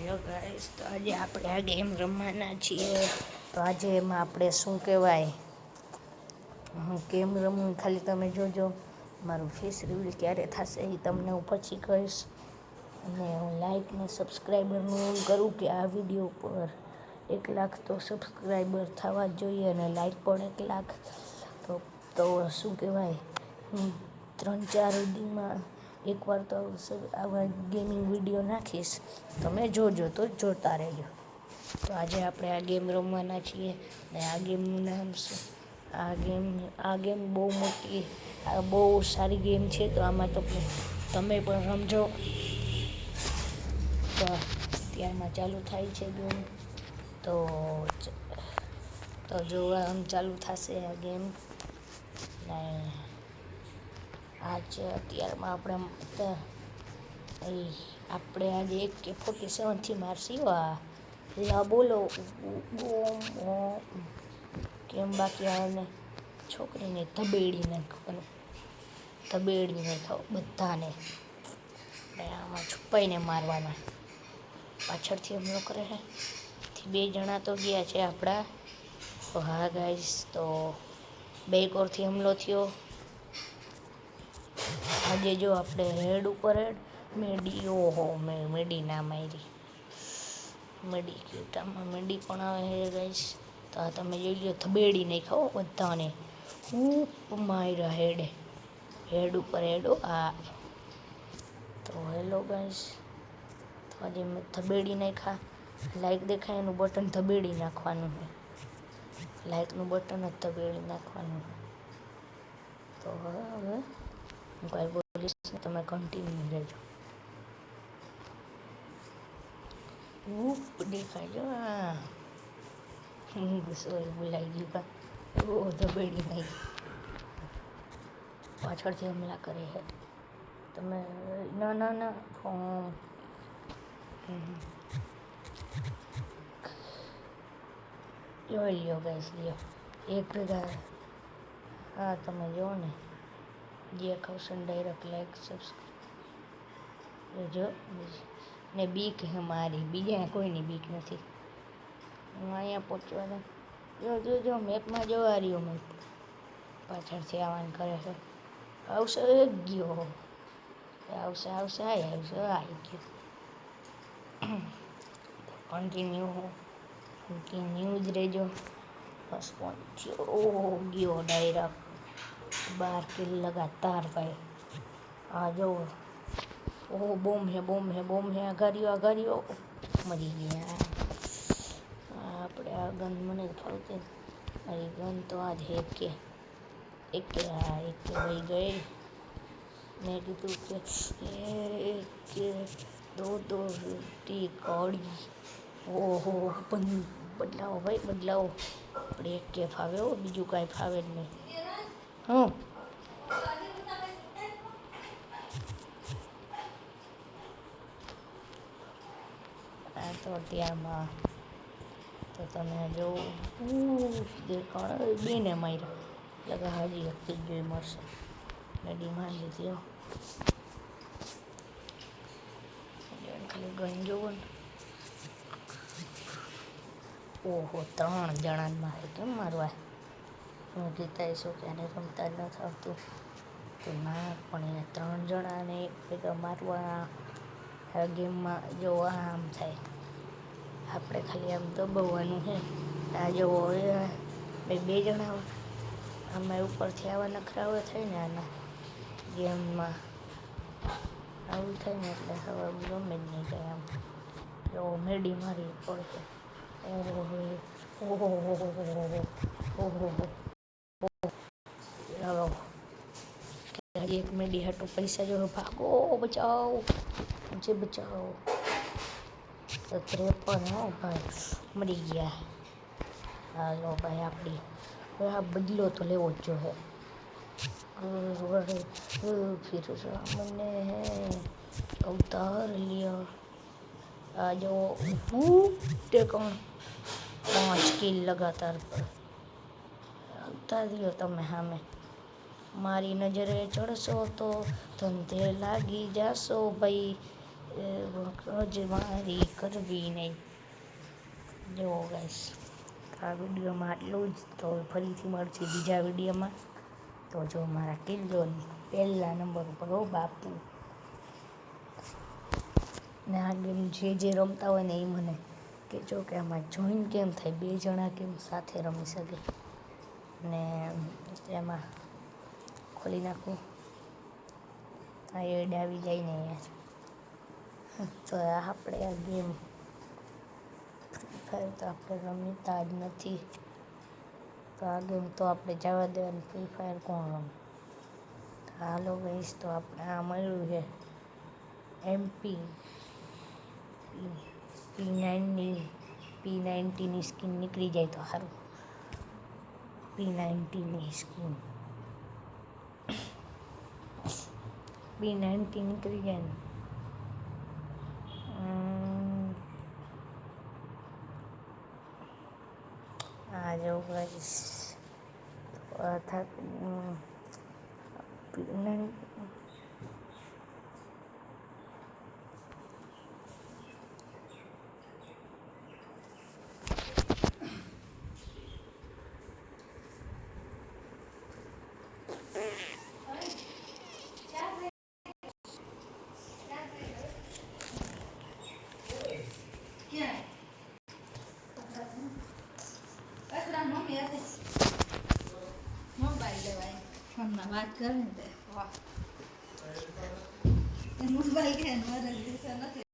Hello guys, તો આજે આપણે આ ગેમ રમવાના છીએ. તો આજે એમાં આપણે શું કહેવાય, હું ગેમ રમું ખાલી તમે જોજો. મારું ફેસ રિવીલ ક્યારે થશે એ તમને હું પછી કહીશ. અને હું લાઈક ને સબસ્ક્રાઈબરનું કરું કે આ વિડીયો ઉપર 1 લાખ તો સબસ્ક્રાઈબર થવા જ જોઈએ અને લાઈક પણ 1 લાખ. તો શું કહેવાય, હું 3-4 દીમાં એકવાર તો આવા ગેમિંગ વિડીયો નાખીશ. તમે જોજો તો જોતા રહેજો. તો આજે આપણે આ ગેમ રમવાના છીએ ને આ ગેમનું નામ શું, આ ગેમ બહુ મોટી, બહુ સારી ગેમ છે. તો આમાં તો તમે પણ રમજો. તો અત્યારમાં ચાલુ થાય છે ગેમ. તો જોવા આમ ચાલુ થશે આ ગેમ. ને અત્યારમાં આપણે આજે AK-47 મારશી. બોલો કેમ બાકી આને છોકરીને ધબેડી નાખવાનું, ધબેડીને થાવ બધાને. આમાં છુપાઈને મારવાના, પાછળથી હુમલો કરે છે. 2 જણા તો ગયા છે આપણા. તો હા ગાઈસ, તો 2 કોરથી હુમલો થયો. આજે જો આપણે હેડ ઉપર મેડી ના મારી, મેડી ક્યુટામાં મેડી પણ આવે છે ગાઈસ. તો આ તમે જોઈ લો, ધબેડી નહીં ખાઓ બધાને. માર્યા હેડ ઉપર હેડો. તો હેલો ગાઈસ, તો આજે મેં ધબેડી નાખ્યા. લાઈક દેખાય એનું બટન ધબેડી નાખવાનું છે. લાઈકનું બટન જ ધબેડી નાખવાનું. તો હવે હું કાંઈ બોલીશ ને, તમે કન્ટિન્યુ રહેજો. દેખાય સોરી બોલાઈ ગયું કા. ધબેડી નહીં, પાછળથી હુમલા કરે છે. તમે ના જોઈ લ્યો ગાઈસ, લ્યો એક ભેગા. હા તમે જુઓ ને, જે કૌશન ડાયરેક્ટ લાઈક સબસ્ક્રાઈબ જો ને. બીક હે મારી, બીજા કોઈની બીક નથી. હું અહીંયા પહોંચવાના જો મેપમાં જોવા રહ્યો. મેપ પાછળથી આવવાનું કરે છે. આવશે ગયો, આવશે આવી ગયો. કન્ટિન્યુ જ રહેજો. બસ પહોંચ્યો ગયો ડાયરેક્ટ 12 કિલ લગાતાર ભાઈ. આ જો બોમ્બ હે. આઘાર્યો મરી ગયા. આપણે આ ગન મને ફાવતી, મારી ગન તો આજ એક ભાઈ ગઈ. મેં કીધું કે દો કડી. ઓહો બદલાવો ભાઈ, બદલાવો. આપણે AK ફાવે, બીજું કાંઈ ફાવે જ નહીં. તો અત્યારમાં તો તમે જોવું દેખાણ 2ને માર્યા. લગા હજી એક જોઈ મળશે. મેડી મારી લીધી. ખાલી ગન જોવો ને. ઓહો 3 જણાને મારે કેમ મારવા? હું કહેતા હશો કે આને રમતા જ નથી આવતું. તો ના, પણ એ 3 જણાને એક ભેગા મારવા આ ગેમમાં જો આમ થાય. આપણે ખાલી આમ દબાવવાનું છે. આ જો 2 જણા આમાં ઉપરથી આવા નખરાવા થાય ને, આના ગેમમાં આવું થાય ને એટલે હવે ગમે જ નહીં જાય. આમ જો મેડી મારી પડશે. ચાલો એક મેડી હાટું પૈસા જો. ભાગો, બચાવો, મુझे બચાવો. 53 હો ભાઈ, મરી ગયા. હાલો ભાઈ, આપણી આ બદલો તો લેવો જ જોઈએ. फिर सामने है अवतार लिया. आ जाओ. टेकन 5 किल लगातार પર આવતા રહ્યો તમે સામે. મારી નજરે ચડશો તો ધંધે લાગી જાશો ભાઈ. અજવારી કરવી નહીં. જો ગાઈસ આ વિડીયોમાં આટલું જ. તો ફરીથી મળશે બીજા વિડીયોમાં. તો જો મારા કિલ્લોન પહેલા નંબર ઉપર હો બાપુ. ને આ ગેમ જે રમતા હોય ને એ મને કહેજો કે આમાં જોઈન કેમ થાય, 2 જણા કેમ સાથે રમી શકે. ને એમાં ખોલી નાખું આ એડ આવી જાય ને યાર. તો આપણે આ ગેમ ફ્રી ફાયર તો આપણે રમતા જ નથી. તો આ ગેમ તો આપણે જવા દેવાની. ફ્રી ફાયર કોણ રમે. હાલો ગઈશ, તો આપણે આ મળ્યું છે MP P90ની સ્કીન નીકળી જાય તો સારું. P90ની સ્કીન P90 નીકળી જાય ને આ જો ગાઈસ આ P90 મોબાઈલ લેવાય ફોનમાં વાત કરે ને મોબાઈલ કે નથી.